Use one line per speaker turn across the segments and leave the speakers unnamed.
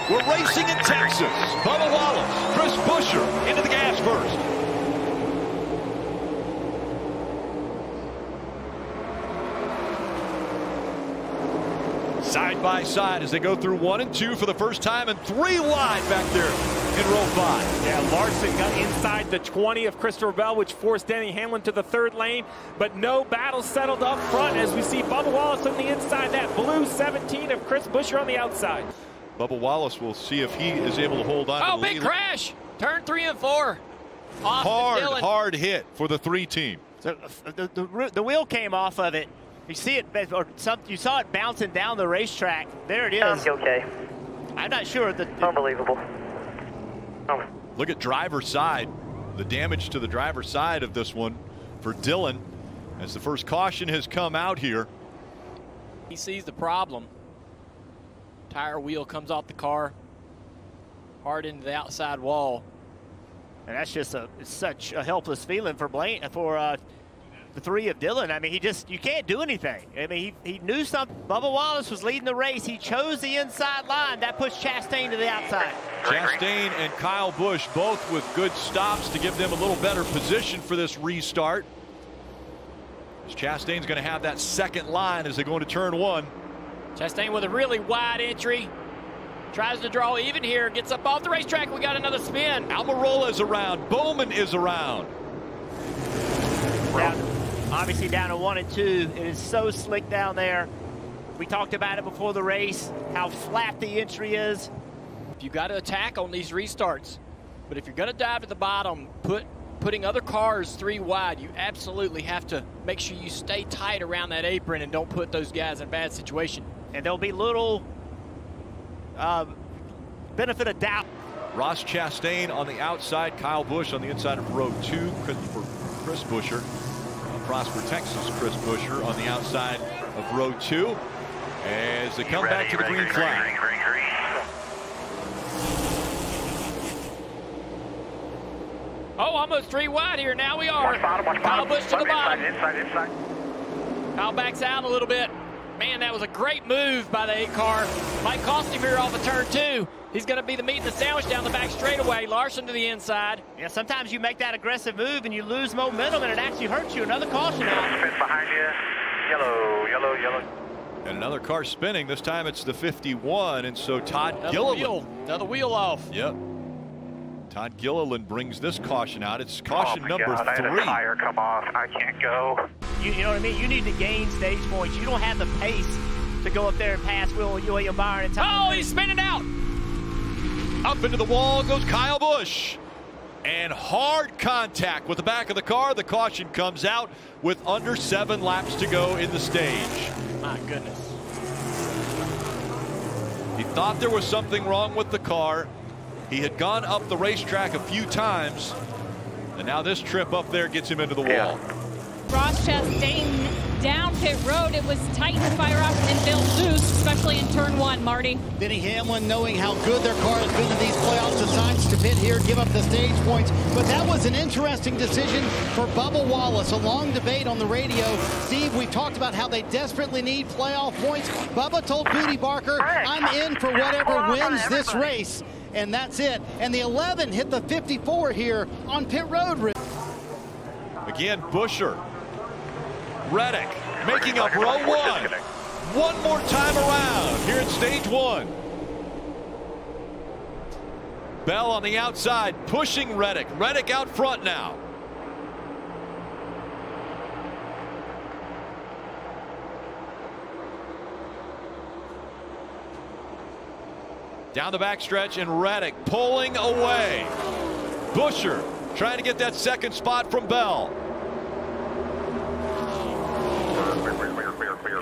We're racing in Texas. Bubba Wallace, Chris Buescher into the gas first. Side by side as they go through 1 and 2 for the first time, and 3 wide back there in row 5.
Yeah, Larson got inside the 20 of Christopher Bell, which forced Denny Hamlin to the 3rd lane, but no battle settled up front as we see Bubba Wallace on the inside, that blue 17 of Chris Buescher on the outside.
Bubba Wallace will see if he is able to hold on.
Oh, big crash! Turn 3 and 4.
Hard hit for the 3 team.
So the wheel came off of it. You see it, or you saw it bouncing down the racetrack. There it is.
Okay.
I'm not sure.
Unbelievable. Oh.
Look at driver's side. The damage to the driver's side of this one for Dillon as the first caution has come out here.
He sees the problem. Tire wheel comes off the car, hard into the outside wall.
And that's just such a helpless feeling for the 3 of Dillon. I mean, you can't do anything. I mean, he knew something. Bubba Wallace was leading the race. He chose the inside line. That pushed Chastain to the outside.
Chastain and Kyle Busch both with good stops to give them a little better position for this restart. As Chastain's going to have that 2nd line as they go into turn 1.
Chastain with a really wide entry. Tries to draw even here. Gets up off the racetrack. We got another spin.
Almirola is around. Bowman is around.
Obviously down to 1 and 2. It is so slick down there. We talked about it before the race, how flat the entry is.
You got to attack on these restarts. But if you're going to dive to the bottom, putting other cars 3 wide, you absolutely have to make sure you stay tight around that apron and don't put those guys in a bad situation.
And there'll be little benefit of doubt.
Ross Chastain on the outside, Kyle Busch on the inside of row 2 for Chris Buescher. Prosper, Texas, Chris Buescher on the outside of row 2 as they come back to the green flag.
Oh, almost 3 wide here. Now we are. Kyle Busch to the bottom.
Inside.
Kyle backs out a little bit. Man, that was a great move by the 8 car. Might cost him here off of turn 2. He's going to be the meat and the sandwich down the back straightaway. Larson to the inside.
Yeah, sometimes you make that aggressive move and you lose momentum and it actually hurts you. Another caution out.
Spin behind you. Yellow.
And another car spinning. This time it's the 51, and so Todd Gilliland.
Another wheel off.
Yep. Todd Gilliland brings this caution out. It's caution number 3.
I had a tire come off. I can't go.
You know what I mean? You need to gain stage points. You don't have the pace to go up there and pass William Byron in time.
Oh, he's spinning out.
Up into the wall goes Kyle Busch. And hard contact with the back of the car. The caution comes out with under 7 laps to go in the stage.
My goodness.
He thought there was something wrong with the car. He had gone up the racetrack a few times, and now this trip up there gets him into the wall.
Ross Chastain down pit road. It was tight to fire up and build loose, especially in turn 1, Marty.
Denny Hamlin, knowing how good their car has been in these playoffs, decides to pit here, give up the stage points. But that was an interesting decision for Bubba Wallace. A long debate on the radio. Steve, we've talked about how they desperately need playoff points. Bubba told Booty Barker, I'm in for whatever wins this race. And that's it. And the 11 hit the 54 here on pit road.
Again, Buescher. Reddick making up row 1. One more time around here in stage 1. Bell on the outside pushing Reddick. Reddick out front now. Down the backstretch, and Reddick pulling away. Buescher trying to get that 2nd spot from Bell.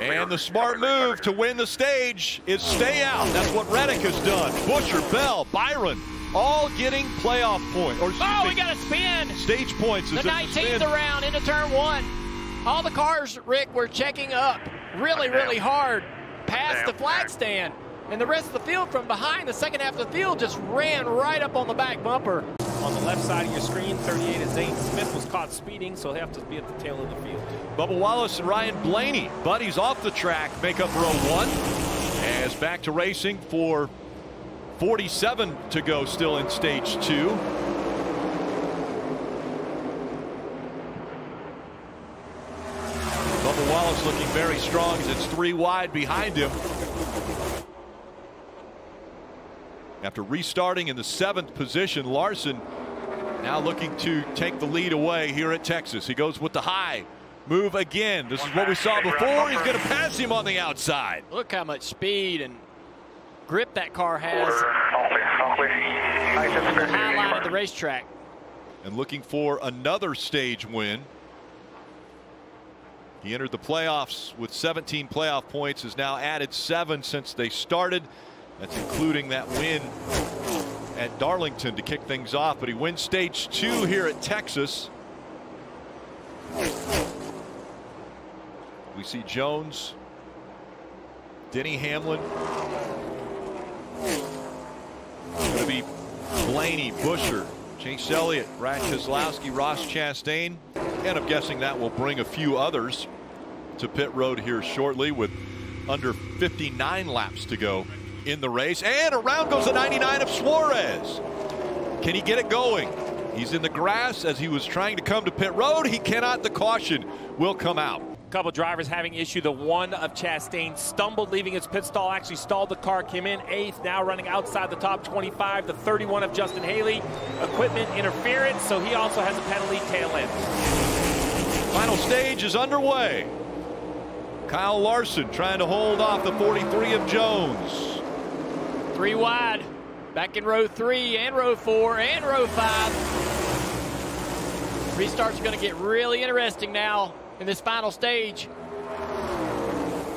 And the smart move to win the stage is stay out. That's what Reddick has done. Buescher, Bell, Byron, all getting playoff points.
Oh, we got a spin.
Stage points.
The 19th around into turn 1. All the cars, Rick, were checking up really hard past the flag stand. And the rest of the field from behind, the second half of the field just ran right up on the back bumper.
On the left side of your screen, 38 is Zane Smith was caught speeding, so he'll have to be at the tail of the field.
Bubba Wallace and Ryan Blaney, buddies off the track, make up row 1. As back to racing for 47 to go still in stage 2. Bubba Wallace looking very strong as it's 3 wide behind him. After restarting in the 7th position, Larson now looking to take the lead away here at Texas. He goes with the high move again. This is what we saw before. He's going to pass him on the outside.
Look how much speed and grip that car has. The high line of the racetrack.
And looking for another stage win. He entered the playoffs with 17 playoff points, has now added 7 since they started. That's including that win at Darlington to kick things off, but he wins stage 2 here at Texas. We see Jones, Denny Hamlin. It's going to be Blaney, Buescher, Chase Elliott, Brad Keselowski, Ross Chastain, and I'm guessing that will bring a few others to pit road here shortly with under 59 laps to go in the race. And around goes the 99 of Suarez. Can he get it going? He's in the grass as he was trying to come to pit road. He cannot. The caution will come out.
A couple drivers having issue. The 1 of Chastain stumbled leaving his pit stall, actually stalled the car, came in 8th, now running outside the top 25. The 31 of Justin Haley, equipment interference, so he also has a penalty tail end.
Final stage is underway. Kyle Larson trying to hold off the 43 of Jones.
3 wide. Back in row 3 and row 4 and row 5. Restart's going to get really interesting now in this final stage.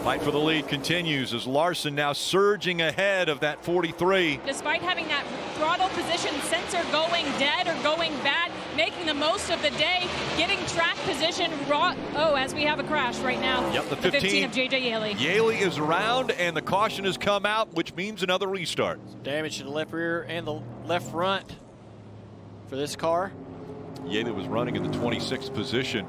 Fight for the lead continues as Larson now surging ahead of that 43.
Despite having that throttle position sensor going dead or going bad, making the most of the day, getting track position raw. Oh, as we have a crash right now.
Yep, the
15 of JJ Yaley.
Yaley is around and the caution has come out, which means another restart.
Damage to the left rear and the left front for this car.
Yaley was running in the 26th position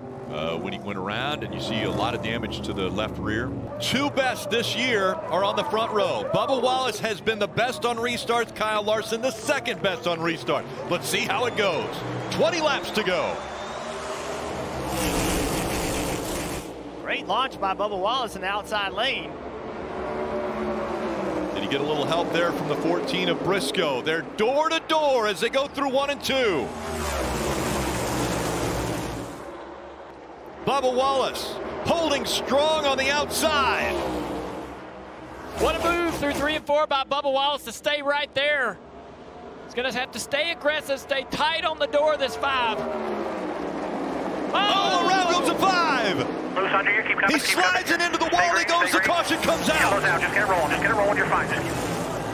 when he went around, and you see a lot of damage to the left rear. 2 best this year are on the front row. Bubba Wallace has been the best on restarts. Kyle Larson the 2nd best on restart. Let's see how it goes. 20 laps to go.
Great launch by Bubba Wallace in the outside lane.
Did he get a little help there from the 14 of Briscoe? They're door to door as they go through 1 and 2. Bubba Wallace holding strong on the outside.
What a move through 3 and 4 by Bubba Wallace to stay right there. He's going to have to stay aggressive, stay tight on the door of this 5.
Oh, around goes the 5. He slides it into the wall. He goes. The caution comes out.
Just get it rolling. Just get it rolling. You're fine.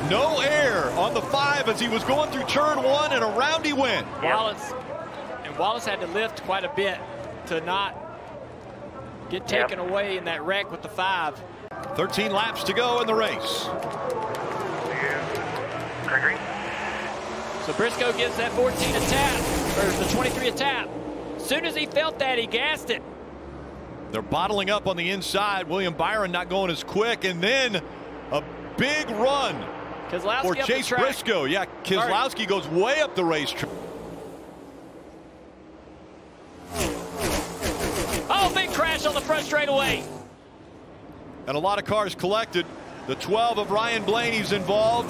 No air on the 5 as he was going through turn 1, and around he went.
Wallace had to lift quite a bit to not get taken away in that wreck with the 5.
13 laps to go in the race.
Gregory.
So Briscoe gives that 14 a tap, or the 23 a tap. As soon as he felt that, he gassed it.
They're bottling up on the inside. William Byron not going as quick, and then a big run for Chase Briscoe. Yeah, Keselowski goes way up the racetrack.
Oh, big crash on the front straightaway.
And a lot of cars collected. The 12 of Ryan Blaney's involved.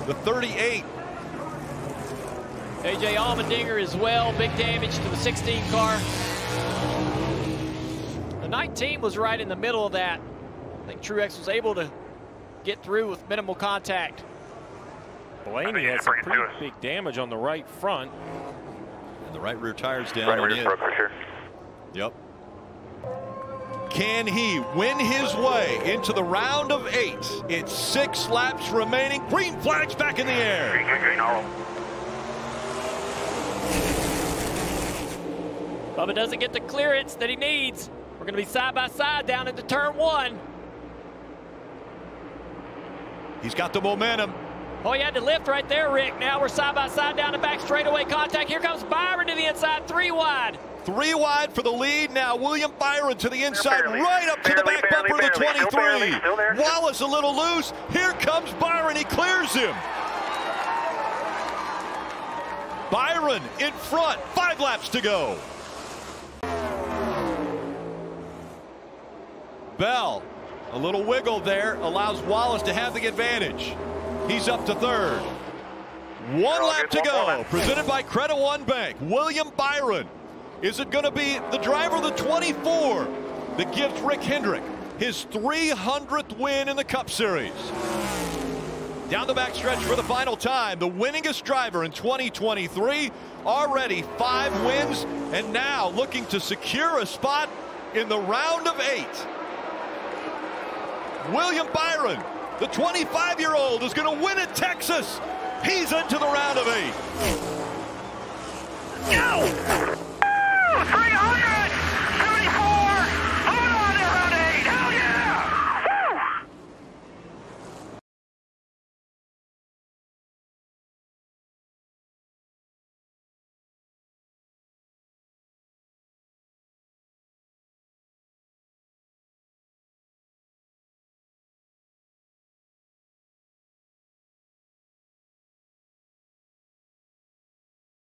The 38.
AJ Allmendinger as well. Big damage to the 16 car. The 19 was right in the middle of that. I think Truex was able to get through with minimal contact.
Blaney has some pretty big damage on the right front.
And the right rear tire's down.
Right rear broke for sure.
Yep. Can he win his way into the round of 8? It's 6 laps remaining. Green flag's back in the air.
Green, all.
Bubba doesn't get the clearance that he needs. We're going to be side by side down into turn 1.
He's got the momentum.
Oh, he had to lift right there, Rick. Now we're side by side down the back straightaway contact. Here comes Byron to the inside, 3 wide.
3 wide for the lead. Now William Byron to the inside, right up to the back bumper of the 23. Wallace a little loose. Here comes Byron. He clears him. Byron in front, 5 laps to go. Bell, a little wiggle there, allows Wallace to have the advantage. He's up to third. 1 lap to go, presented by Credit One Bank. William Byron. Is it going to be the driver of the 24 that gives Rick Hendrick his 300th win in the Cup Series? Down the backstretch for the final time, the winningest driver in 2023, already 5 wins, and now looking to secure a spot in the round of 8. William Byron, the 25-year-old, is going to win at Texas. He's into the round of 8. No!